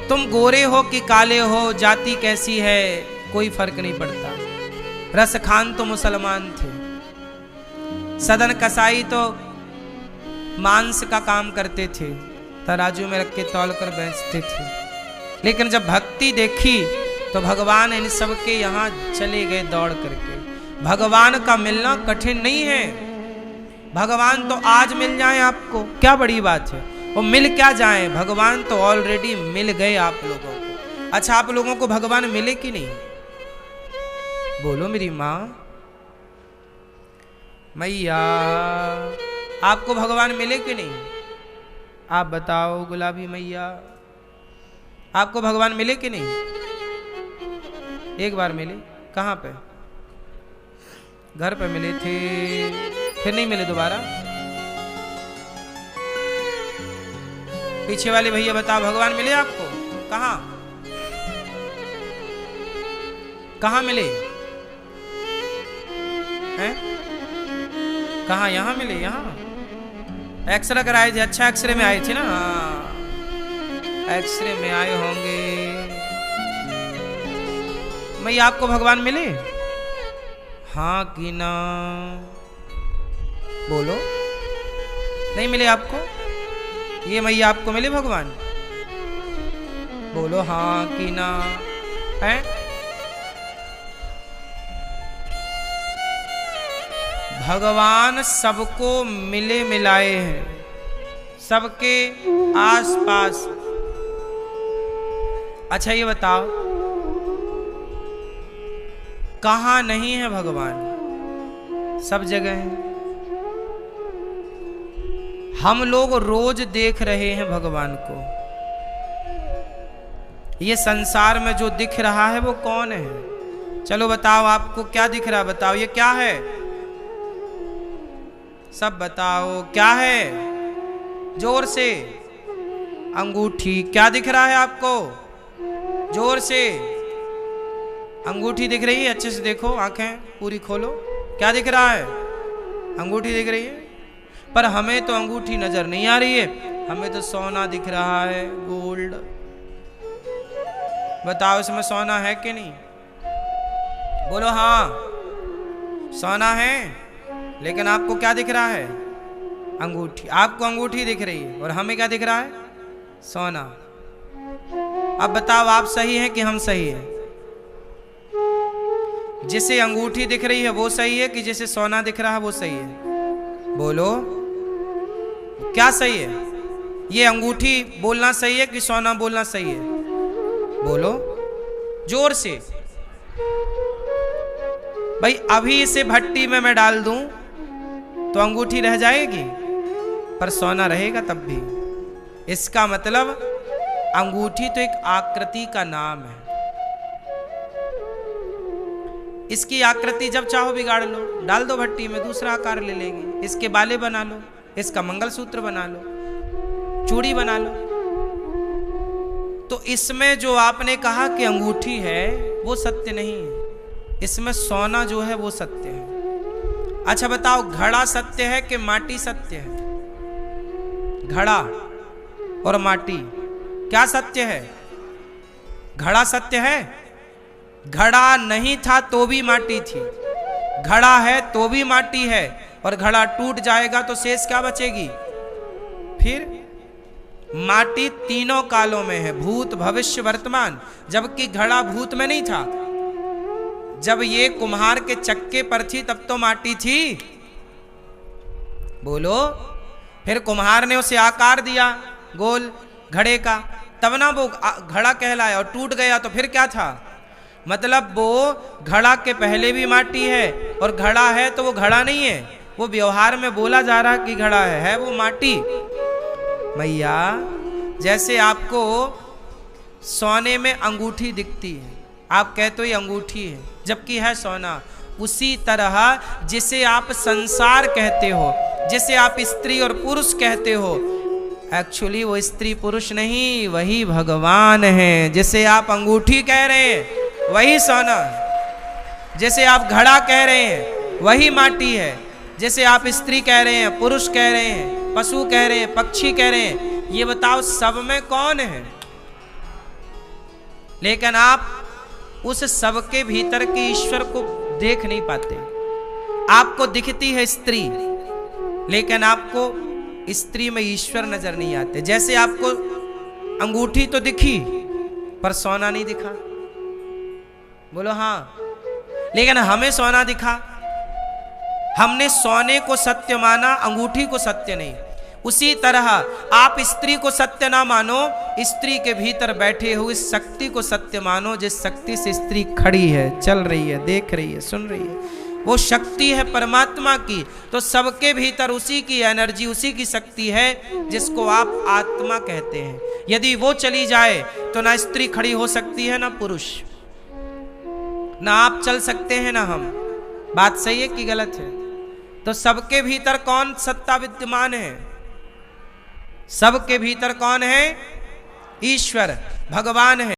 तुम गोरे हो कि काले हो, जाति कैसी है कोई फर्क नहीं पड़ता। रस खान तो मुसलमान थे, सदन कसाई तो मांस का काम करते थे, तराजू में रख के तौल कर बेचते थे। लेकिन जब भक्ति देखी तो भगवान इन सब के यहाँ चले गए दौड़ करके। भगवान का मिलना कठिन नहीं है, भगवान तो आज मिल जाए आपको क्या बड़ी बात है, वो मिल क्या जाए, भगवान तो ऑलरेडी मिल गए आप लोगों को। अच्छा, आप लोगों को भगवान मिले कि नहीं? बोलो मेरी माँ। मैया, आपको भगवान मिले कि नहीं? आप बताओ गुलाबी मैया, आपको भगवान मिले कि नहीं? एक बार मिले। कहाँ पे? घर पे मिले थे, फिर नहीं मिले दोबारा? पीछे वाले भैया बताओ, भगवान मिले आपको? कहाँ कहाँ मिले हैं? कहाँ? यहाँ मिले? यहाँ एक्सरे कराए थे? अच्छा, एक्सरे में आए थे ना? हाँ, एक्सरे में आए होंगे। मैया, आपको भगवान मिले? हाँ कि ना? बोलो। नहीं मिले आपको? ये मैया, आपको मिले भगवान? बोलो हाँ कि ना? है? भगवान सबको मिले मिलाए हैं, सबके आसपास। अच्छा, ये बताओ कहाँ नहीं है भगवान? सब जगह है। हम लोग रोज देख रहे हैं भगवान को। ये संसार में जो दिख रहा है वो कौन है? चलो बताओ, आपको क्या दिख रहा है? बताओ, ये क्या है? सब बताओ, क्या है? जोर से। अंगूठी। क्या दिख रहा है आपको? जोर से। अंगूठी दिख रही है? अच्छे से देखो, आंखें पूरी खोलो। क्या दिख रहा है? अंगूठी दिख रही है। पर हमें तो अंगूठी नजर नहीं आ रही है, हमें तो सोना दिख रहा है, गोल्ड। बताओ, इसमें सोना है कि नहीं? बोलो हाँ, सोना है। लेकिन आपको क्या दिख रहा है? अंगूठी। आपको अंगूठी दिख रही है और हमें क्या दिख रहा है? सोना। अब बताओ, आप सही हैं कि हम सही हैं? जिसे अंगूठी दिख रही है वो सही है कि जिसे सोना दिख रहा है वो सही है? बोलो, क्या सही है? ये अंगूठी बोलना सही है कि सोना बोलना सही है? बोलो जोर से। भाई, अभी इसे भट्टी में मैं डाल दूं तो अंगूठी रह जाएगी, पर सोना रहेगा तब भी। इसका मतलब अंगूठी तो एक आकृति का नाम है। इसकी आकृति जब चाहो बिगाड़ लो, डाल दो भट्टी में, दूसरा आकार ले लेगी। इसके बाले बना लो, इसका मंगलसूत्र बना लो, चूड़ी बना लो। तो इसमें जो आपने कहा कि अंगूठी है वो सत्य नहीं है, इसमें सोना जो है वो सत्य है। अच्छा बताओ, घड़ा सत्य है कि माटी सत्य है? घड़ा और माटी क्या सत्य है? घड़ा सत्य है? घड़ा नहीं था तो भी माटी थी, घड़ा है तो भी माटी है, और घड़ा टूट जाएगा तो शेष क्या बचेगी? फिर माटी तीनों कालों में है, भूत भविष्य वर्तमान, जबकि घड़ा भूत में नहीं था। जब ये कुम्हार के चक्के पर थी तब तो माटी थी। बोलो। फिर कुम्हार ने उसे आकार दिया गोल घड़े का, तब ना वो घड़ा कहलाया, और टूट गया तो फिर क्या था? मतलब वो घड़ा के पहले भी माटी है, और घड़ा है तो वो घड़ा नहीं है, वो व्यवहार में बोला जा रहा कि घड़ा है वो माटी। मैया, जैसे आपको सोने में अंगूठी दिखती है, आप कहते हो ये अंगूठी है, जबकि है सोना। उसी तरह जिसे आप संसार कहते हो, जिसे आप स्त्री और पुरुष कहते हो, एक्चुअली वो स्त्री पुरुष नहीं, वही भगवान है। जिसे आप अंगूठी कह रहे हैं वही सोना है, जिसे आप घड़ा कह रहे हैं वही माटी है, जिसे आप स्त्री कह रहे हैं, पुरुष कह रहे हैं, पशु कह रहे हैं, पक्षी कह रहे हैं, ये बताओ सब में कौन है? लेकिन आप उस सबके भीतर के ईश्वर को देख नहीं पाते। आपको दिखती है स्त्री, लेकिन आपको स्त्री में ईश्वर नजर नहीं आते। जैसे आपको अंगूठी तो दिखी पर सोना नहीं दिखा, बोलो हाँ, लेकिन हमें सोना दिखा। हमने सोने को सत्य माना, अंगूठी को सत्य नहीं। उसी तरह आप स्त्री को सत्य ना मानो, स्त्री के भीतर बैठे हुए शक्ति को सत्य मानो, जिस शक्ति से स्त्री खड़ी है, चल रही है, देख रही है, सुन रही है। वो शक्ति है परमात्मा की। तो सबके भीतर उसी की एनर्जी, उसी की शक्ति है जिसको आप आत्मा कहते हैं। यदि वो चली जाए तो ना स्त्री खड़ी हो सकती है, ना पुरुष, ना आप चल सकते हैं, ना हम। बात सही है कि गलत है? तो सबके भीतर कौन सत्ता विद्यमान है? सबके भीतर कौन है? ईश्वर, भगवान है।